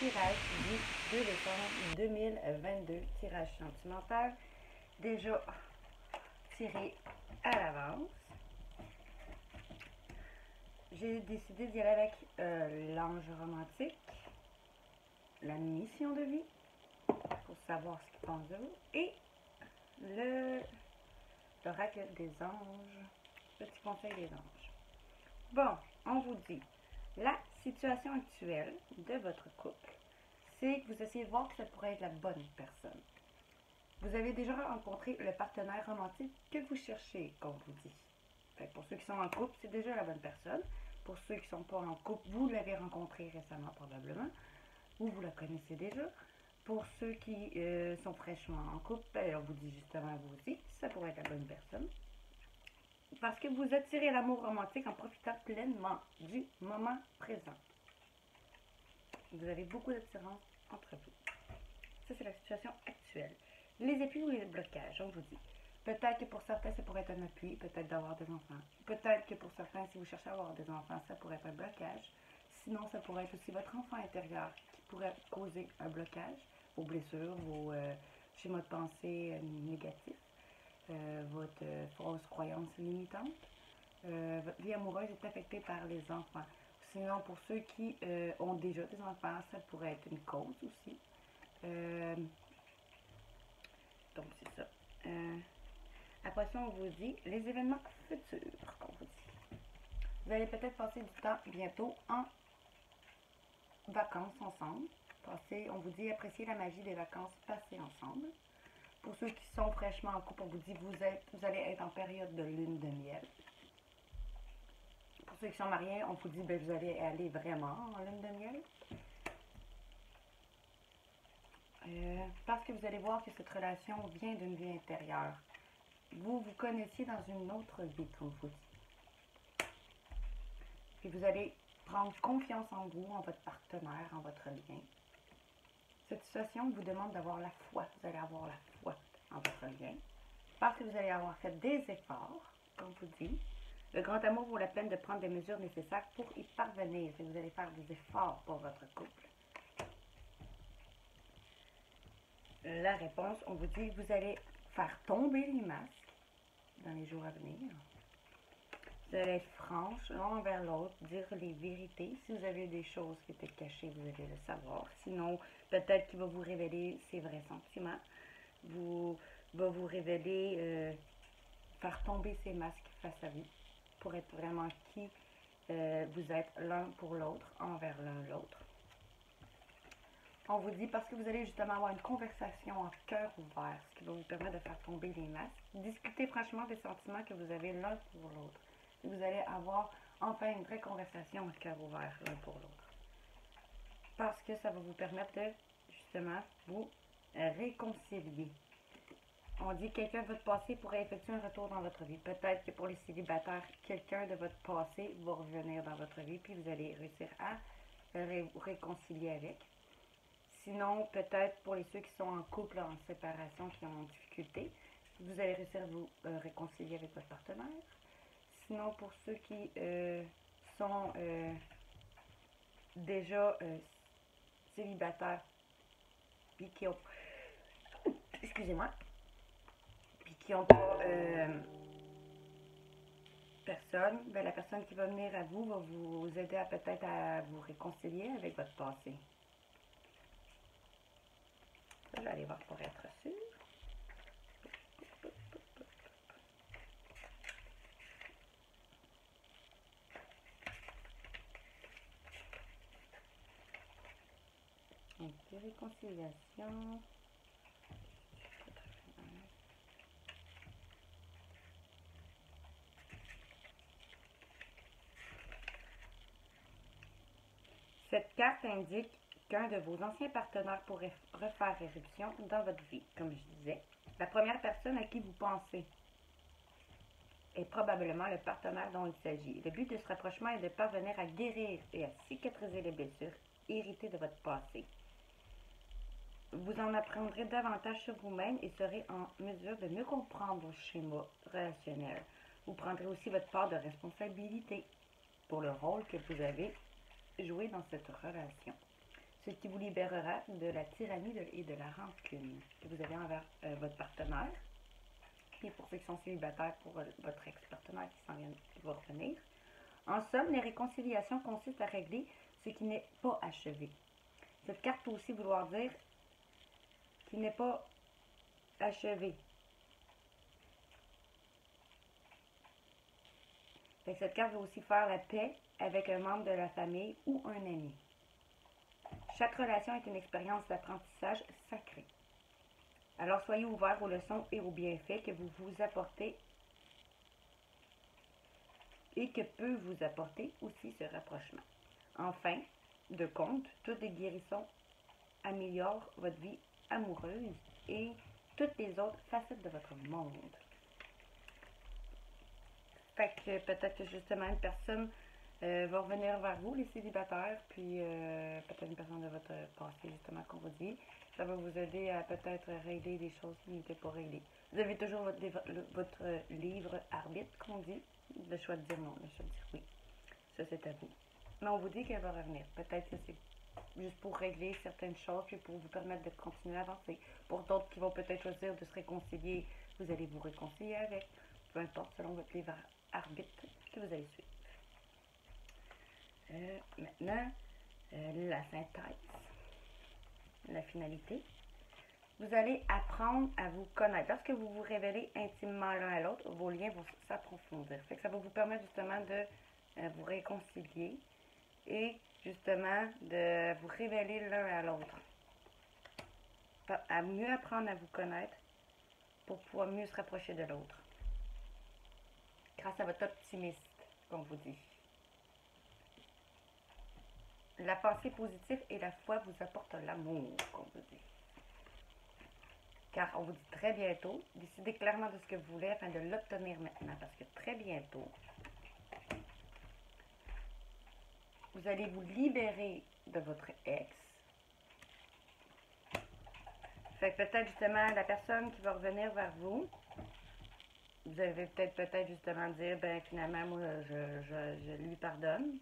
tirage du 2 décembre 2022, tirage sentimental, déjà tiré à l'avance. J'ai décidé d'y aller avec l'ange romantique, la mission de vie, pour savoir ce qu'il pense de vous, et l'oracle des anges, petit conseil des anges. Bon, on vous dit, la situation actuelle de votre couple, c'est que vous essayez de voir que ça pourrait être la bonne personne. Vous avez déjà rencontré le partenaire romantique que vous cherchez, comme vous dit. Fait que pour ceux qui sont en couple, c'est déjà la bonne personne. Pour ceux qui ne sont pas en couple, vous l'avez rencontré récemment probablement, ou vous la connaissez déjà. Pour ceux qui sont fraîchement en couple, ben, on vous dit justement vous aussi, ça pourrait être la bonne personne. Parce que vous attirez l'amour romantique en profitant pleinement du moment présent. Vous avez beaucoup d'attirance entre vous. Ça, c'est la situation actuelle. Les appuis ou les blocages, on vous dit. Peut-être que pour certains, ça pourrait être un appui, peut-être d'avoir des enfants. Peut-être que pour certains, si vous cherchez à avoir des enfants, ça pourrait être un blocage. Sinon, ça pourrait être aussi votre enfant intérieur qui pourrait causer un blocage, vos blessures, vos schémas de pensée négatifs, votre fausse croyance limitante. Votre vie amoureuse est affectée par les enfants. Sinon, pour ceux qui ont déjà des enfants, ça pourrait être une cause aussi. Donc, c'est ça. Après ça, on vous dit les événements futurs qu'on vous dit. Vous allez peut-être passer du temps bientôt en vacances ensemble. On vous dit apprécier la magie des vacances passées ensemble. Pour ceux qui sont fraîchement en couple, on vous dit vous allez être en période de lune de miel. Pour ceux qui sont mariés, on vous dit ben, vous allez aller vraiment en lune de miel. Parce que vous allez voir que cette relation vient d'une vie intérieure. Vous vous connaissiez dans une autre vie, comme vous dit. Puis vous allez prendre confiance en vous, en votre partenaire, en votre lien. Cette situation vous demande d'avoir la foi. Vous allez avoir la foi en votre lien. Parce que vous allez avoir fait des efforts, comme vous dit. Le grand amour vaut la peine de prendre des mesures nécessaires pour y parvenir. Et vous allez faire des efforts pour votre couple. La réponse, on vous dit que vous allez faire tomber les masques dans les jours à venir. Vous allez être franche l'un envers l'autre, dire les vérités. Si vous avez des choses qui étaient cachées, vous allez le savoir. Sinon, peut-être qu'il va vous révéler ses vrais sentiments. Va vous révéler, faire tomber ces masques face à vous pour être vraiment qui vous êtes l'un pour l'autre, envers l'un l'autre. On vous dit parce que vous allez justement avoir une conversation en cœur ouvert, ce qui va vous permettre de faire tomber les masques. Discutez franchement des sentiments que vous avez l'un pour l'autre. Vous allez avoir enfin une vraie conversation en cœur ouvert l'un pour l'autre. Parce que ça va vous permettre de justement vous réconcilier. On dit que quelqu'un de votre passé pourrait effectuer un retour dans votre vie. Peut-être que pour les célibataires, quelqu'un de votre passé va revenir dans votre vie, puis vous allez réussir à vous réconcilier avec. Sinon, peut-être pour ceux qui sont en couple, en séparation, qui ont en difficulté, vous allez réussir à vous réconcilier avec votre partenaire. Sinon, pour ceux qui sont déjà célibataires, puis qui ont... Excusez-moi. Puis qui n'ont pas personne, ben, la personne qui va venir à vous va vous aider à peut-être à vous réconcilier avec votre passé. Je vais aller voir pour être sûr. Donc, réconciliation. Cette carte indique qu'un de vos anciens partenaires pourrait refaire éruption dans votre vie. Comme je disais, la première personne à qui vous pensez est probablement le partenaire dont il s'agit. Le but de ce rapprochement est de parvenir à guérir et à cicatriser les blessures héritées de votre passé. Vous en apprendrez davantage sur vous-même et serez en mesure de mieux comprendre vos schémas relationnels. Vous prendrez aussi votre part de responsabilité pour le rôle que vous avez joué dans cette relation. ce qui vous libérera de la tyrannie et de la rancune que vous avez envers votre partenaire. Et pour ceux qui sont célibataires, pour votre ex-partenaire qui va revenir. En somme, les réconciliations consistent à régler ce qui n'est pas achevé. Cette carte peut aussi vouloir dire qu'il n'est pas achevé. Cette carte va aussi faire la paix avec un membre de la famille ou un ami. Chaque relation est une expérience d'apprentissage sacré. Alors soyez ouverts aux leçons et aux bienfaits que vous vous apportez et que peut vous apporter aussi ce rapprochement. En fin de compte, toutes les guérissons améliorent votre vie amoureuse et toutes les autres facettes de votre monde. Fait que peut-être que justement une personne va revenir vers vous, les célibataires, puis peut-être une personne de votre passé, justement, qu'on vous dit. Ça va vous aider à peut-être régler des choses qui n'étaient pas réglées. Vous avez toujours votre livre arbitre, qu'on dit, le choix de dire non, le choix de dire oui. Ça, c'est à vous. Mais on vous dit qu'elle va revenir. Peut-être que c'est juste pour régler certaines choses, puis pour vous permettre de continuer à avancer. Pour d'autres qui vont peut-être choisir de se réconcilier, vous allez vous réconcilier avec. Peu importe, selon votre livre arbitre que vous allez suivre. Maintenant, la synthèse, la finalité. Vous allez apprendre à vous connaître. Lorsque vous vous révélez intimement l'un à l'autre, vos liens vont s'approfondir. Ça va vous permettre justement de vous réconcilier et justement de vous révéler l'un à l'autre. À mieux apprendre à vous connaître pour pouvoir mieux se rapprocher de l'autre. Grâce à votre optimisme, comme vous dit. La pensée positive et la foi vous apportent l'amour, comme vous dit. Car on vous dit très bientôt, décidez clairement de ce que vous voulez afin de l'obtenir maintenant. Parce que très bientôt, vous allez vous libérer de votre ex. Fait que peut-être justement la personne qui va revenir vers vous, vous allez peut-être justement dire, ben finalement, moi, je lui pardonne.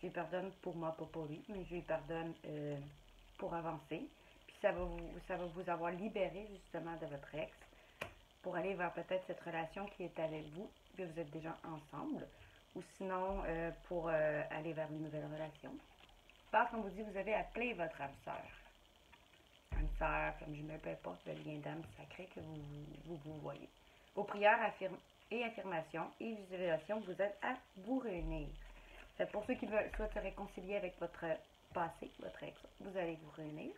Je lui pardonne pour moi, pas pour lui, mais je lui pardonne pour avancer. Puis ça va vous avoir libéré justement de votre ex pour aller vers peut-être cette relation qui est avec vous, que vous êtes déjà ensemble, ou sinon pour aller vers une nouvelle relation. Parce qu'on vous dit, vous avez appelé votre âme sœur. Âme sœur, comme je me peu importe le lien d'âme sacré que vous voyez. Vos prières et affirmations et visualisations vous aident à vous réunir. Pour ceux qui veulent soit se réconcilier avec votre passé, votre ex, vous allez vous réunir.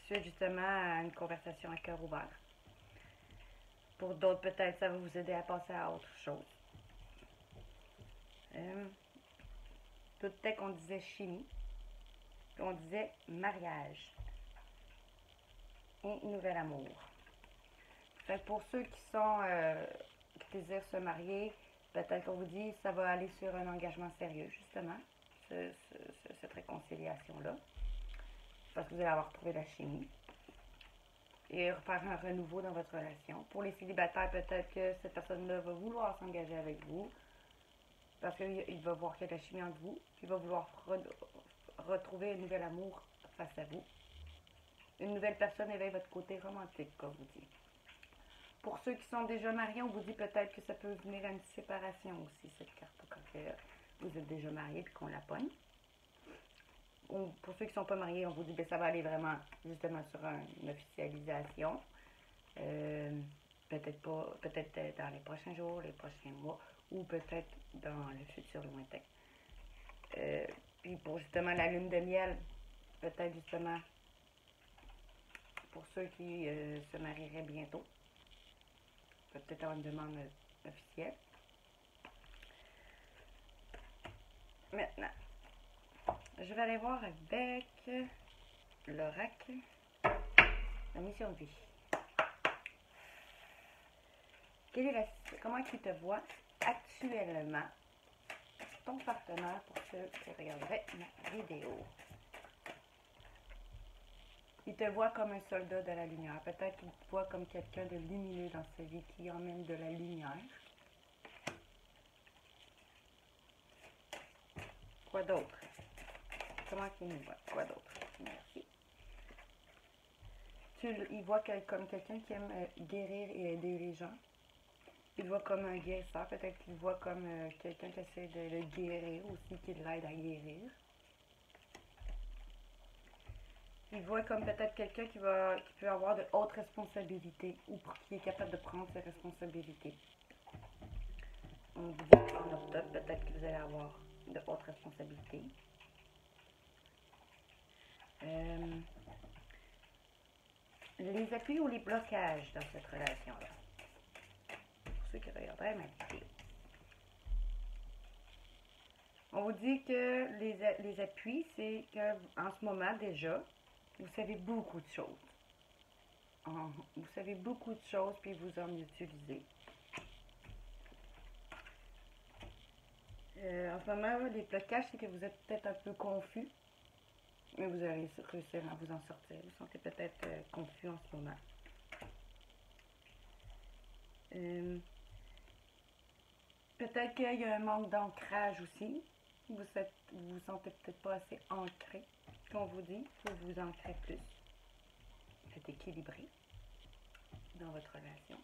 Suite justement à une conversation à cœur ouvert. Pour d'autres, peut-être, ça va vous aider à passer à autre chose. Tout est qu'on disait chimie, on disait mariage et nouvel amour. Fait pour ceux qui sont qui désirent se marier, peut-être qu'on vous dit ça va aller sur un engagement sérieux, justement, cette réconciliation-là. Parce que vous allez avoir trouvé la chimie. Et faire un renouveau dans votre relation. Pour les célibataires, peut-être que cette personne-là va vouloir s'engager avec vous. Parce qu'il va voir qu'il y a de la chimie entre vous. Puis il va vouloir retrouver un nouvel amour face à vous. Une nouvelle personne éveille votre côté romantique, comme vous dit. Pour ceux qui sont déjà mariés, on vous dit peut-être que ça peut venir à une séparation aussi, cette carte, quand vous êtes déjà marié et qu'on la pogne. Pour ceux qui ne sont pas mariés, on vous dit que ça va aller vraiment justement sur une officialisation. Peut-être dans les prochains jours, les prochains mois, ou peut-être dans le futur lointain. Puis pour justement la lune de miel, peut-être justement pour ceux qui se marieraient bientôt. Peut-être avoir une demande officielle. Maintenant, je vais aller voir avec l'oracle la mission de vie. Comment tu te vois actuellement ton partenaire pour ceux qui regarderaient ma vidéo? Il te voit comme un soldat de la lumière. Peut-être qu'il te voit comme quelqu'un de lumineux dans sa vie qui emmène de la lumière. Quoi d'autre? Comment qu'il nous voit? Quoi d'autre? Merci. Il voit comme quelqu'un qui aime guérir et aider les gens. Il voit comme un guérisseur. Peut-être qu'il voit comme quelqu'un qui essaie de le guérir aussi, qui l'aide à guérir. Il voit comme peut-être quelqu'un qui peut avoir de hautes responsabilités ou qui est capable de prendre ses responsabilités. On vous dit en octobre, peut-être que vous allez avoir de hautes responsabilités. Les appuis ou les blocages dans cette relation-là. Pour ceux qui regarderaient ma vidéo. On vous dit que les appuis, c'est qu'en ce moment déjà, vous savez beaucoup de choses. Vous savez beaucoup de choses, puis vous en utilisez. En ce moment, les blocages, c'est que vous êtes peut-être un peu confus, mais vous allez réussir à vous en sortir. Vous sentez peut-être confus en ce moment. Peut-être qu'il y a un manque d'ancrage aussi. Vous vous sentez peut-être pas assez ancré, qu'on vous dit. Il faut vous ancrer plus. C'est équilibré dans votre relation.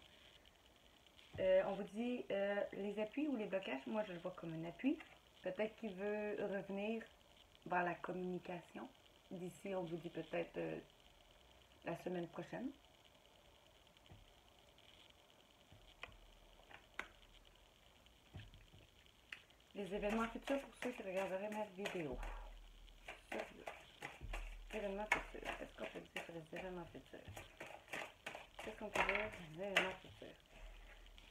On vous dit les appuis ou les blocages, moi je le vois comme un appui. Peut-être qu'il veut revenir vers la communication. D'ici, on vous dit peut-être la semaine prochaine. Les événements futurs pour ceux qui regarderaient ma vidéo. Sérieux. Événements futurs. Qu'est-ce qu'on peut dire sur les événements futurs? Qu'est-ce qu'on peut dire sur les événements futurs?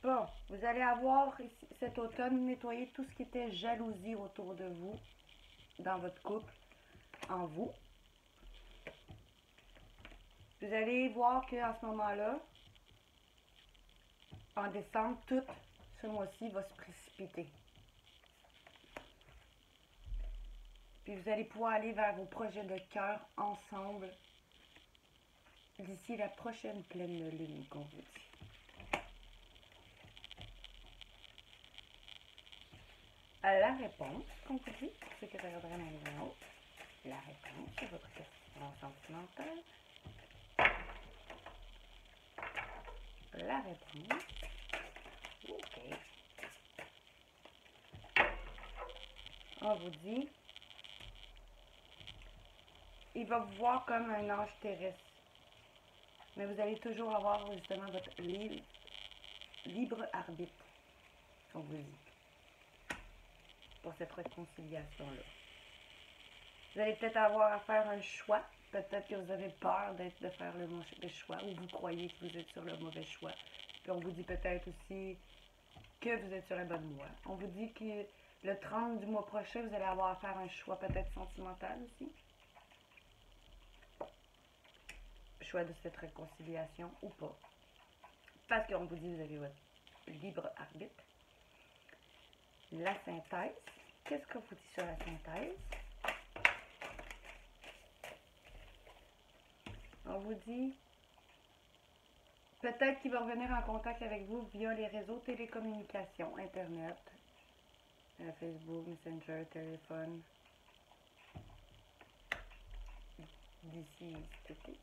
Bon, vous allez avoir ici, cet automne nettoyer tout ce qui était jalousie autour de vous, dans votre couple, en vous. Vous allez voir qu'en ce moment-là, en décembre, tout ce mois-ci va se précipiter. Puis vous allez pouvoir aller vers vos projets de cœur ensemble d'ici la prochaine pleine lune qu'on vous dit. À la réponse, qu'on vous dit, pour ceux qui regarderaient ma vidéo, la réponse à votre question sentimentale. La réponse. OK. On vous dit, il va vous voir comme un ange terrestre. Mais vous allez toujours avoir justement votre libre arbitre, on vous dit, pour cette réconciliation-là. Vous allez peut-être avoir à faire un choix. Peut-être que vous avez peur de faire le mauvais choix ou vous croyez que vous êtes sur le mauvais choix. Puis on vous dit peut-être aussi que vous êtes sur la bonne voie. On vous dit que le 30 du mois prochain, vous allez avoir à faire un choix peut-être sentimental aussi. Choix de cette réconciliation ou pas. Parce qu'on vous dit que vous avez votre libre arbitre. La synthèse. Qu'est-ce qu'on vous dit sur la synthèse? On vous dit peut-être qu'il va revenir en contact avec vous via les réseaux télécommunications, Internet, Facebook, Messenger, téléphone, d'ici cet été.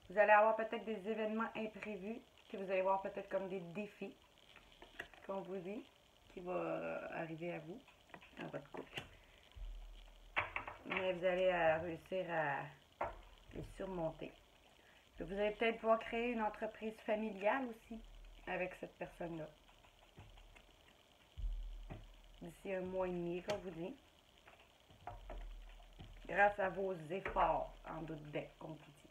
Vous allez avoir peut-être des événements imprévus, que vous allez voir peut-être comme des défis, qu'on vous dit, qui vont arriver à vous, dans votre couple. Mais vous allez réussir à les surmonter. Vous allez peut-être pouvoir créer une entreprise familiale aussi avec cette personne-là. D'ici un mois et demi, comme vous dit. Grâce à vos efforts, en doute d'être, comme vous dit.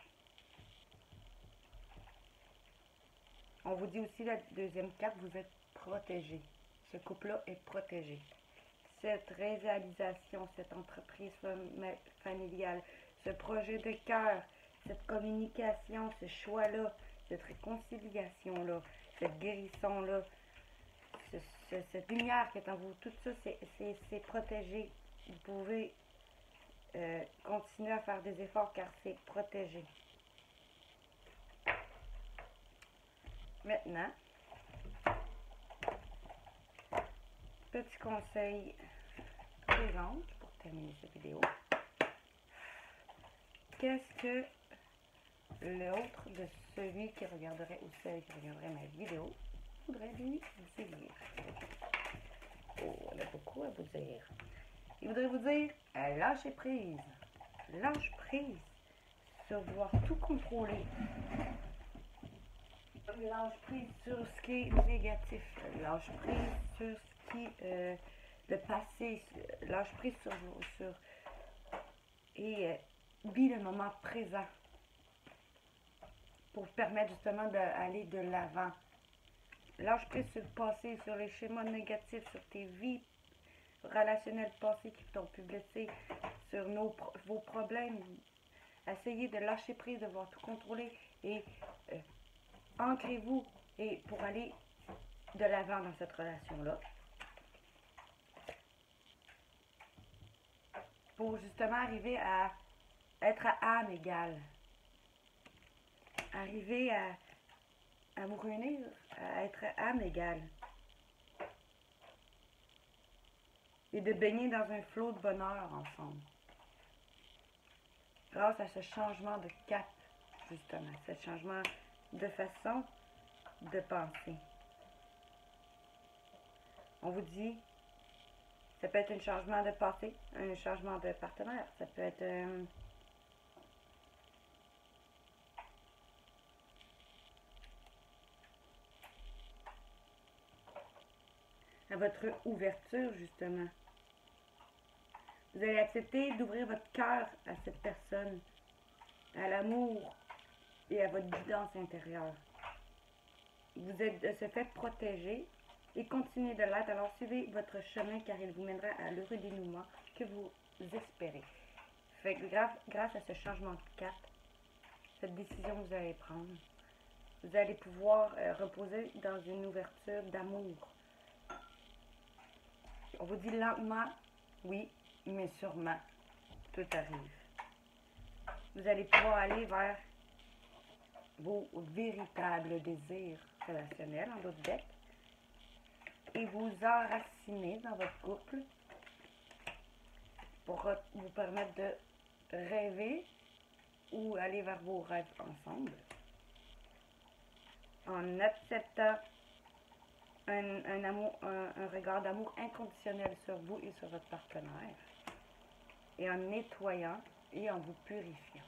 On vous dit aussi la deuxième carte, vous êtes protégé. Ce couple-là est protégé. Cette réalisation, cette entreprise familiale, ce projet de cœur, cette communication, ce choix-là, cette réconciliation-là, cette guérison-là, cette lumière qui est en vous, tout ça, c'est protégé. Vous pouvez continuer à faire des efforts car c'est protégé. Maintenant, petit conseil des anges pour terminer cette vidéo. Qu'est-ce que l'autre de celui qui regarderait ou celle qui regarderait ma vidéo voudrait lui dire? Oh, elle a beaucoup à vous dire. Il voudrait vous dire, lâchez prise. Lâche prise sur vouloir tout contrôler. Lâche prise sur ce qui est négatif. Lâche prise sur ce qui est le passé. Lâche prise sur et vis le moment présent pour permettre justement d'aller de l'avant. Lâche prise sur le passé, sur les schémas négatifs, sur tes vies relationnelles passées qui t'ont pu blesser, sur vos problèmes. Essayez de lâcher prise, de voir tout contrôler et ancrez-vous et pour aller de l'avant dans cette relation-là. Pour justement arriver à être à âme égale. Arriver à vous réunir, à être à âme égale. Et de baigner dans un flot de bonheur ensemble. Grâce à ce changement de cap, justement, ce changement de façon de penser. On vous dit, ça peut être un changement de passé, un changement de partenaire, ça peut être à votre ouverture, justement. Vous allez accepter d'ouvrir votre cœur à cette personne, à l'amour et à votre guidance intérieure. Vous êtes de ce fait protégé et continuez de l'être. Alors suivez votre chemin car il vous mènera à l'heureux dénouement que vous espérez. Fait que grâce à ce changement de cap, cette décision que vous allez prendre, vous allez pouvoir reposer dans une ouverture d'amour. On vous dit lentement, oui, mais sûrement, tout arrive. Vous allez pouvoir aller vers vos véritables désirs relationnels, en d'autres decks, et vous enraciner dans votre couple pour vous permettre de rêver ou aller vers vos rêves ensemble, en acceptant un regard d'amour inconditionnel sur vous et sur votre partenaire, et en nettoyant et en vous purifiant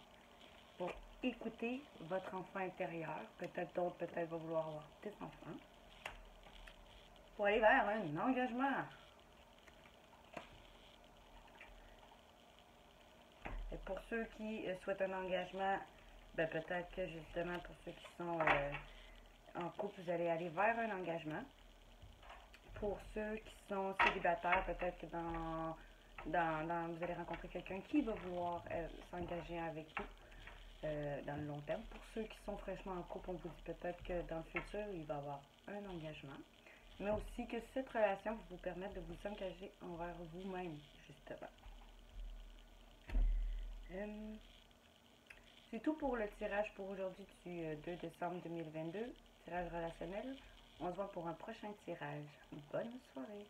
pour écouter votre enfant intérieur. Peut-être d'autres, peut-être vont vouloir avoir des enfants, pour aller vers un engagement. Et pour ceux qui souhaitent un engagement, ben peut-être que justement pour ceux qui sont en couple, vous allez aller vers un engagement. Pour ceux qui sont célibataires, peut-être que vous allez rencontrer quelqu'un qui va vouloir s'engager avec vous dans le long terme. Pour ceux qui sont fraîchement en couple, on vous dit peut-être que dans le futur, il va y avoir un engagement. Mais aussi que cette relation va vous permettre de vous engager envers vous-même, justement. C'est tout pour le tirage pour aujourd'hui du 2 décembre 2022, tirage relationnel. On se voit pour un prochain tirage. Bonne soirée!